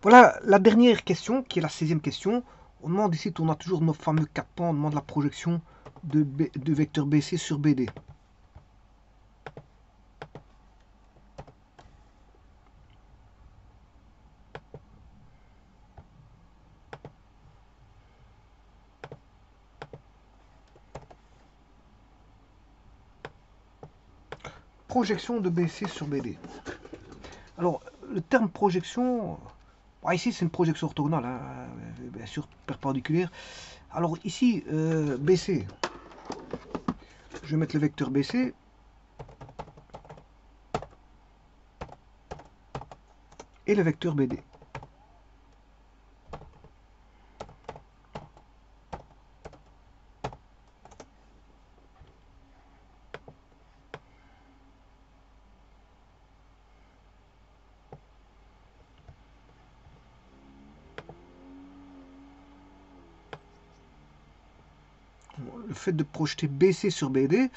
Voilà la dernière question, qui est la 16e question. On demande ici, on a toujours nos fameux 4 pans, on demande la projection de vecteur BC sur BD. Projection de BC sur BD. Alors, le terme projection, ici c'est une projection orthogonale, hein, bien sûr perpendiculaire. Alors ici, BC, je vais mettre le vecteur BC. Et le vecteur BD. Le fait de projeter BC sur BD,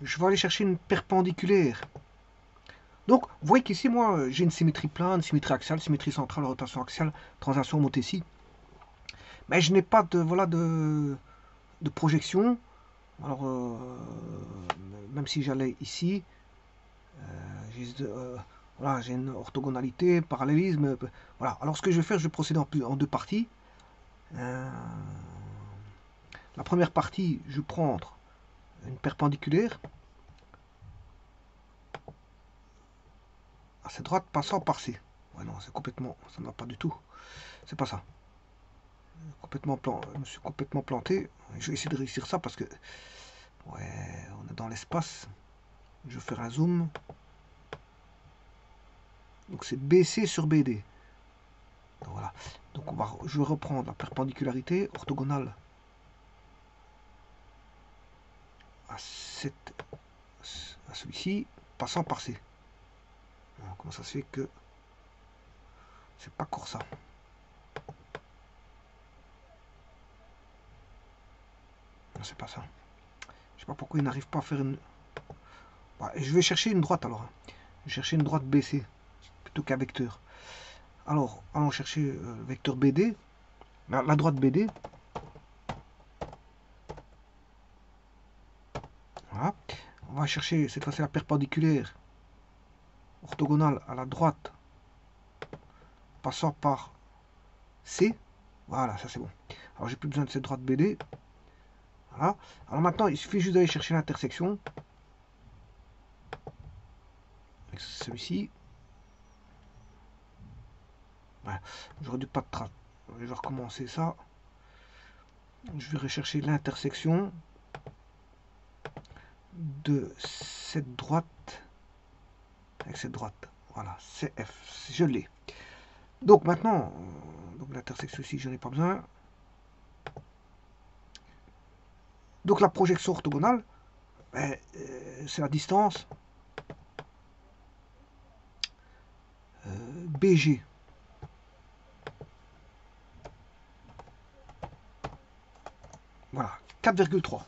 je vais aller chercher une perpendiculaire. Donc, vous voyez qu'ici, moi, j'ai une symétrie plane, symétrie axiale, symétrie centrale, rotation axiale, translation motétie. Mais je n'ai pas de, voilà, de projection. Alors, même si j'allais ici, voilà, j'ai une orthogonalité, parallélisme. Voilà. Alors, ce que je vais faire, je vais procéder en deux parties. La première partie, je vais prendre une perpendiculaire à cette droite passant par C. Ouais, non, c'est complètement, ça ne va pas du tout. C'est pas ça. Je me suis complètement planté. Je vais essayer de réussir ça parce que, ouais, on est dans l'espace. Je vais faire un zoom. Donc c'est BC sur BD. Donc, voilà. Donc je vais reprendre la perpendicularité orthogonale à celui-ci, passant par C. Alors, comment ça se fait que c'est pas encore ça? Non, c'est pas ça. Je sais pas pourquoi il n'arrive pas à faire une. Bah, je vais chercher une droite alors. Je vais chercher une droite BC plutôt qu'un vecteur. Alors, allons chercher le vecteur BD, la droite BD. Voilà. On va chercher cette fois-ci la perpendiculaire orthogonale à la droite passant par C. Voilà, ça c'est bon. Alors j'ai plus besoin de cette droite BD. Voilà. Alors maintenant, il suffit juste d'aller chercher l'intersection avec celui-ci. Voilà. J'aurais dû pas de trace. Je vais recommencer ça. Je vais rechercher l'intersection de cette droite avec cette droite. Voilà, CF. Je l'ai. Donc maintenant, l'intersection ici, je n'en ai pas besoin. Donc la projection orthogonale, c'est la distance BG. Voilà, 4,3.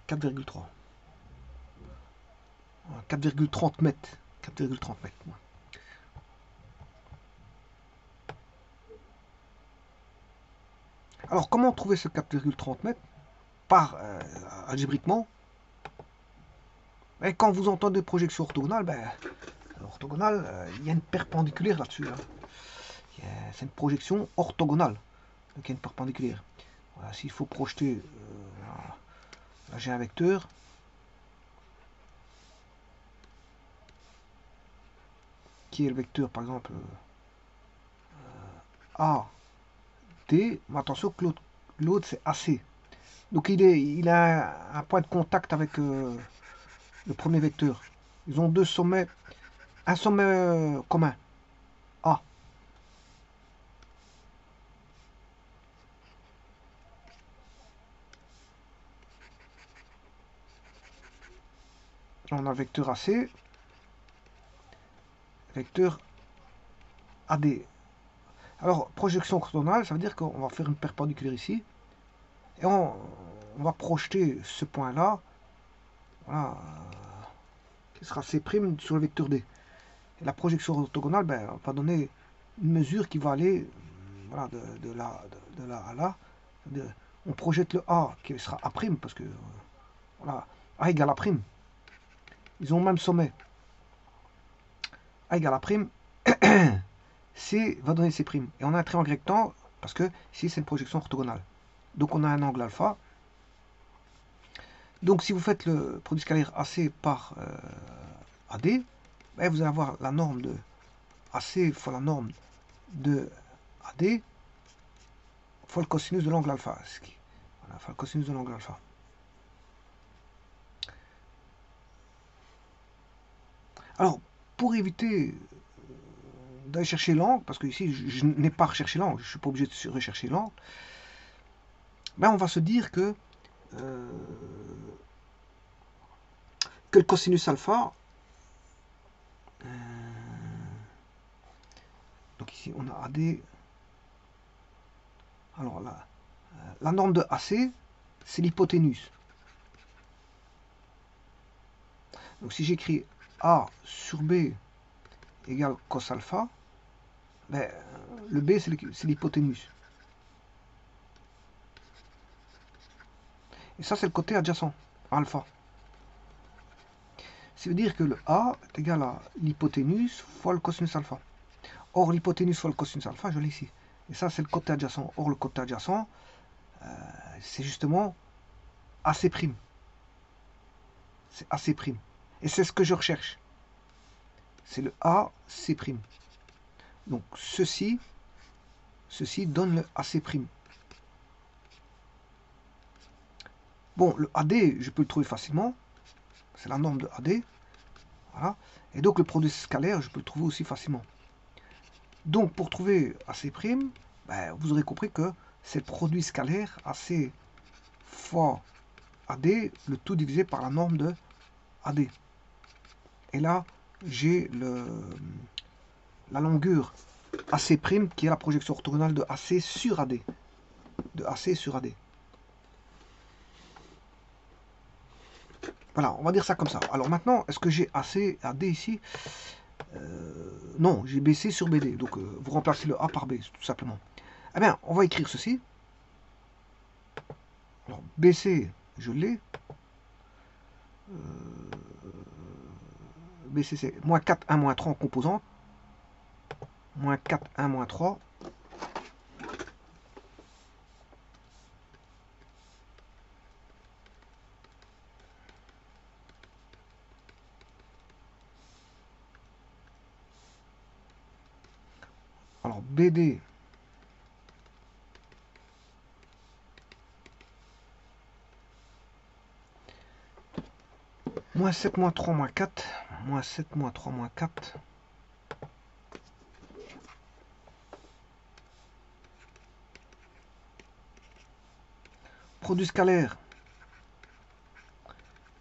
4,3. 4,30 mètres. 4,30 mètres. Alors, comment trouver ce 4,30 mètres? Par algébriquement. Et quand vous entendez projection orthogonale, orthogonale, il y a une perpendiculaire là-dessus. Hein. C'est une projection orthogonale. Donc il y a une perpendiculaire. Voilà, s'il faut projeter, là j'ai un vecteur. Qui est le vecteur, par exemple, A, T. Mais attention que l'autre c'est AC. Donc il a un point de contact avec le premier vecteur. Ils ont deux sommets, un sommet commun, A. On a vecteur AC, vecteur AD. Alors, projection orthogonale, ça veut dire qu'on va faire une perpendiculaire ici. Et on va projeter ce point-là, voilà, qui sera C' sur le vecteur D. Et la projection orthogonale va donner une mesure qui va aller voilà, de là à là. On projette le A qui sera A', parce que voilà, A égale A'. Ils ont le même sommet. A égale A', C va donner C'. Et on a un triangle rectangle, parce que ici c'est une projection orthogonale. Donc on a un angle alpha. Donc si vous faites le produit scalaire AC par AD, ben, vous allez avoir la norme de AC fois la norme de AD fois le cosinus de l'angle alpha. Voilà, fois le cosinus de l'angle alpha. Alors, pour éviter d'aller chercher l'angle, parce que ici je n'ai pas recherché l'angle, je ne suis pas obligé de rechercher l'angle, ben on va se dire que le cosinus alpha, donc ici on a AD, alors là, la norme de AC, c'est l'hypoténuse. Donc si j'écris A sur B égale cos alpha, ben, le B c'est l'hypoténuse. Et ça c'est le côté adjacent, alpha. Ça veut dire que le A est égal à l'hypoténuse fois le cosinus alpha. Or l'hypoténuse fois le cosinus alpha, je l'ai ici. Et ça c'est le côté adjacent. Or le côté adjacent, c'est justement AC'. C'est AC'. Et c'est ce que je recherche. C'est le AC'. Donc ceci donne le AC'. Bon, le AD, je peux le trouver facilement. C'est la norme de AD. Voilà. Et donc le produit scalaire, je peux le trouver aussi facilement. Donc pour trouver AC', ben, vous aurez compris que c'est le produit scalaire AC fois AD, le tout divisé par la norme de AD. Et là, j'ai la longueur AC' qui est la projection orthogonale de AC sur AD. De AC sur AD. Voilà, on va dire ça comme ça. Alors maintenant, est-ce que j'ai AC, AD ici non, j'ai BC sur BD. Donc vous remplacez le A par B, tout simplement. Eh bien, on va écrire ceci. Alors, BC, je l'ai. BC, c'est moins 4, 1, moins 3 en composante. Moins 4, 1, moins 3. Alors, BD, moins 7, moins 3, moins 4. Moins 7, moins 3, moins 4. Produit scalaire.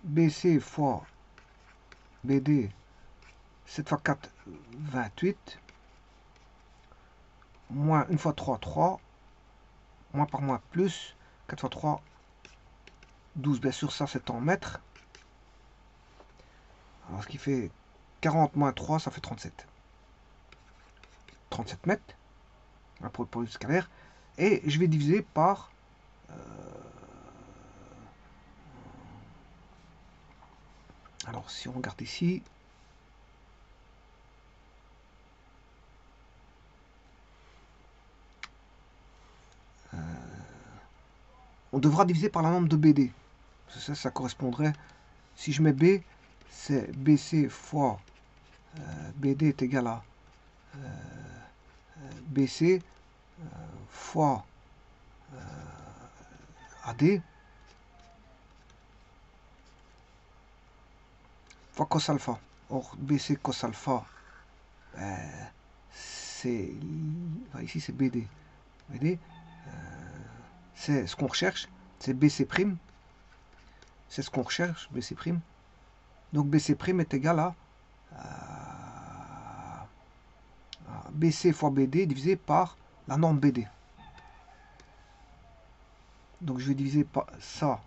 BC fois BD. 7 fois 4, 28. Moins 1 fois 3, 3. Moins par moins plus. 4 fois 3, 12. Bien sûr, ça c'est en mètres. Alors, ce qui fait 40 moins 3, ça fait 37. 37 mètres. Pour le produit scalaire. Et je vais diviser par... alors, si on regarde ici... on devra diviser par la norme de BD. Ça correspondrait... Si je mets B, c'est BC fois BD est égal à BC fois AD fois cos alpha. Or, BC cos alpha, c'est... ici, c'est BD. BD, c'est ce qu'on recherche. C'est BC'. C'est ce qu'on recherche, BC'. Donc, BC' est égal à BC fois BD divisé par la norme BD. Donc, je vais diviser par ça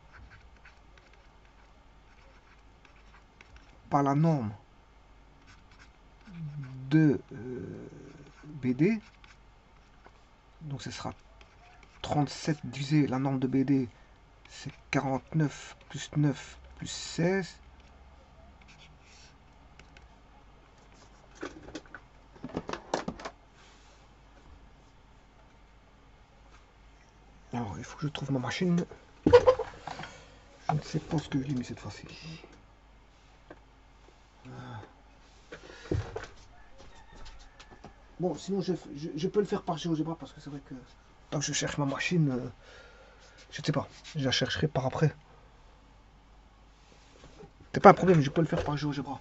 par la norme de BD. Donc ce sera 37 divisé la norme de BD, c'est 49 plus 9 plus 16. Alors il faut que je trouve ma machine. Je ne sais pas ce que je l'ai mis cette fois-ci. Bon, sinon je peux le faire par GeoGebra parce que c'est vrai que tant que je cherche ma machine, je ne sais pas, je la chercherai par après. C'est pas un problème, je peux le faire par GeoGebra.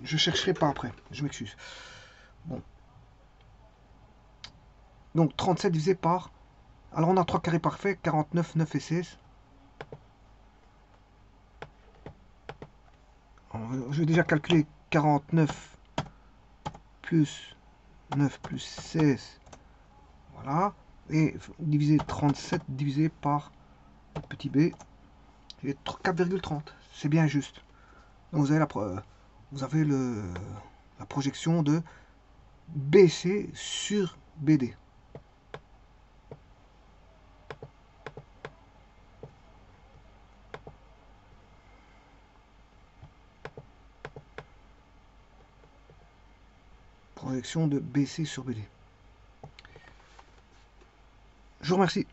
Je chercherai par après, je m'excuse. Bon. Donc 37 divisé par... Alors on a 3 carrés parfaits, 49, 9 et 16. Alors, je vais déjà calculer 49 plus 9 plus 16. Voilà. Et diviser 37 divisé par le petit b. J'ai 4,30. C'est bien juste. Donc vous avez la projection de BC sur BD. Projection de BC sur BD. Je vous remercie.